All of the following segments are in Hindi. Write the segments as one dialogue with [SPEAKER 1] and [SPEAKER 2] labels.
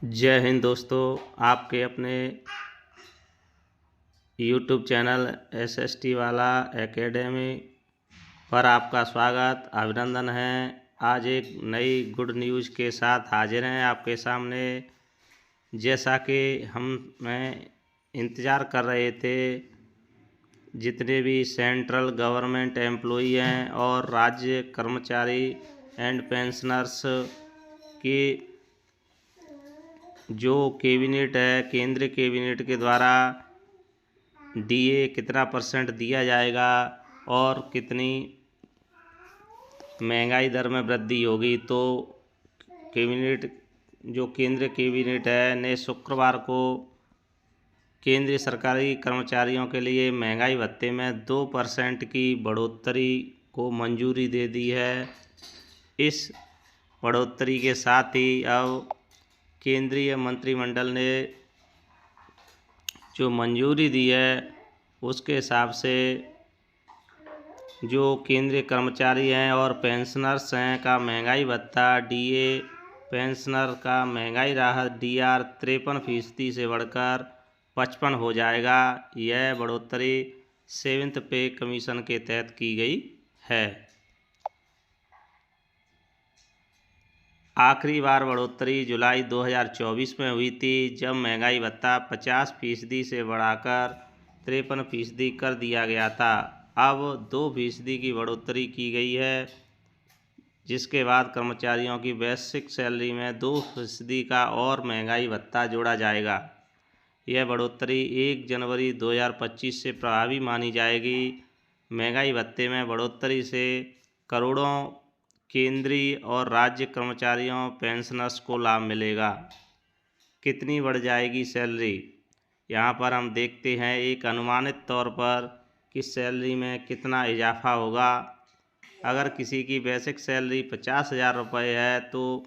[SPEAKER 1] जय हिंद दोस्तों। आपके अपने यूट्यूब चैनल SST वाला एकेडमी पर आपका स्वागत अभिनंदन है। आज एक नई गुड न्यूज़ के साथ हाजिर हैं आपके सामने। जैसा कि मैं इंतज़ार कर रहे थे, जितने भी सेंट्रल गवर्नमेंट एम्प्लॉई हैं और राज्य कर्मचारी एंड पेंशनर्स की जो कैबिनेट है, केंद्रीय कैबिनेट के द्वारा DA कितना % दिया जाएगा और कितनी महंगाई दर में वृद्धि होगी, तो कैबिनेट जो केंद्रीय कैबिनेट है ने शुक्रवार को केंद्रीय सरकारी कर्मचारियों के लिए महंगाई भत्ते में 2% की बढ़ोतरी को मंजूरी दे दी है। इस बढ़ोतरी के साथ ही अब केंद्रीय मंत्रिमंडल ने जो मंजूरी दी है उसके हिसाब से जो केंद्रीय कर्मचारी हैं और पेंशनर्स हैं का महंगाई भत्ता DA पेंशनर का महंगाई राहत DR 53% से बढ़कर 55 हो जाएगा। यह बढ़ोतरी 7th पे कमीशन के तहत की गई है। आखिरी बार बढ़ोतरी जुलाई 2024 में हुई थी, जब महंगाई भत्ता 50% से बढ़ाकर 53% कर दिया गया था। अब 2% की बढ़ोतरी की गई है, जिसके बाद कर्मचारियों की बेसिक सैलरी में 2% का और महंगाई भत्ता जोड़ा जाएगा। यह बढ़ोतरी 1 जनवरी 2025 से प्रभावी मानी जाएगी। महंगाई भत्ते में बढ़ोतरी से करोड़ों केंद्रीय और राज्य कर्मचारियों पेंशनर्स को लाभ मिलेगा। कितनी बढ़ जाएगी सैलरी, यहाँ पर हम देखते हैं एक अनुमानित तौर पर कि सैलरी में कितना इजाफा होगा। अगर किसी की बेसिक सैलरी 50,000 रुपये है तो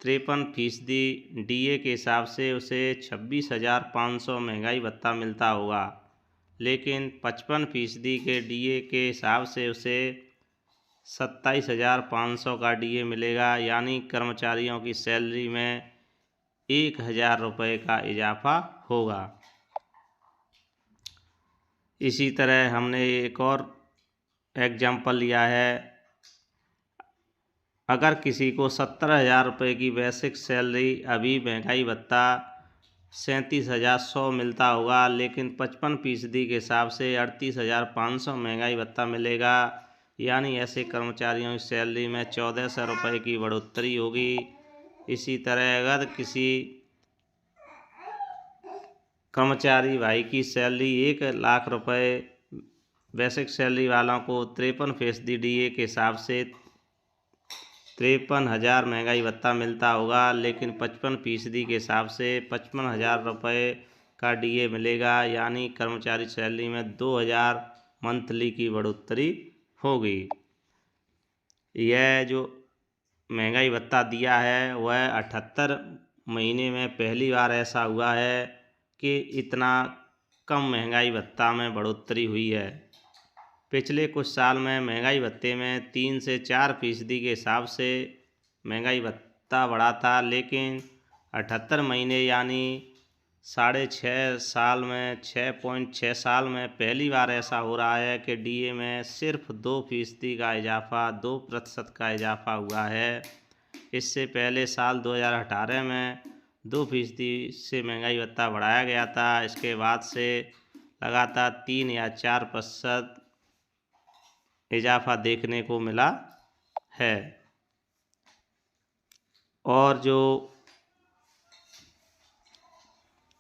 [SPEAKER 1] 53% DA के हिसाब से उसे 26,500 महंगाई भत्ता मिलता होगा, लेकिन 55% के DA के हिसाब से उसे 27,500 का DA मिलेगा। यानी कर्मचारियों की सैलरी में 1,000 रुपये का इजाफा होगा। इसी तरह हमने एक और एग्जाम्पल लिया है। अगर किसी को 17,000 रुपये की बेसिक सैलरी अभी महंगाई भत्ता 37,100 मिलता होगा, लेकिन 55% के हिसाब से 38,500 महंगाई भत्ता मिलेगा। यानी ऐसे कर्मचारियों की सैलरी में 1,400 रुपये की बढ़ोतरी होगी। इसी तरह अगर किसी कर्मचारी भाई की सैलरी 1,00,000 रुपये, बेसिक सैलरी वालों को 53% DA के हिसाब से 53,000 महंगाई भत्ता मिलता होगा, लेकिन 55% के हिसाब से 55,000 रुपये का DA मिलेगा। यानी कर्मचारी सैलरी में 2,000 मंथली की बढ़ोतरी होगी। यह जो महंगाई भत्ता दिया है वह 78 महीने में पहली बार ऐसा हुआ है कि इतना कम महंगाई भत्ता में बढ़ोतरी हुई है। पिछले कुछ साल में महंगाई भत्ते में 3 से 4% के हिसाब से महंगाई भत्ता बढ़ा था, लेकिन 78 महीने यानी 6.5 साल में 6.6 साल में पहली बार ऐसा हो रहा है कि DA में सिर्फ 2% का इजाफा 2% का इजाफा हुआ है। इससे पहले साल 2018 में 2% से महंगाई भत्ता बढ़ाया गया था। इसके बाद से लगातार 3 या 4% इजाफा देखने को मिला है। और जो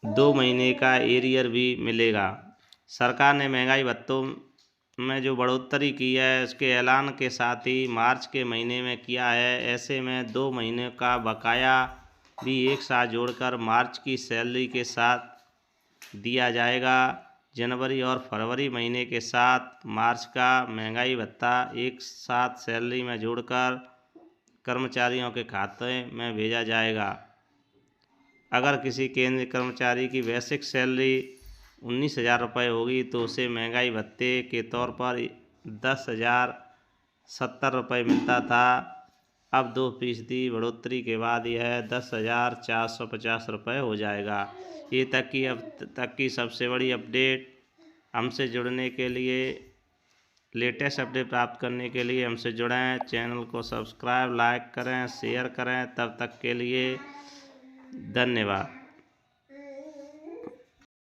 [SPEAKER 1] 2 महीने का एरियर भी मिलेगा। सरकार ने महंगाई भत्तों में जो बढ़ोतरी की है उसके ऐलान के साथ ही मार्च के महीने में किया है। ऐसे में 2 महीने का बकाया भी एक साथ जोड़कर मार्च की सैलरी के साथ दिया जाएगा। जनवरी और फरवरी महीने के साथ मार्च का महंगाई भत्ता एक साथ सैलरी में जोड़कर कर्मचारियों के खाते में भेजा जाएगा। अगर किसी केंद्रीय कर्मचारी की बेसिक सैलरी 19,000 रुपये होगी तो उसे महंगाई भत्ते के तौर पर 10,070 रुपये मिलता था। अब 2% बढ़ोतरी के बाद यह 10,450 रुपये हो जाएगा। ये अब तक की सबसे बड़ी अपडेट। हमसे जुड़ने के लिए, लेटेस्ट अपडेट प्राप्त करने के लिए हमसे जुड़ें। चैनल को सब्सक्राइब, लाइक करें, शेयर करें। तब तक के लिए धन्यवाद।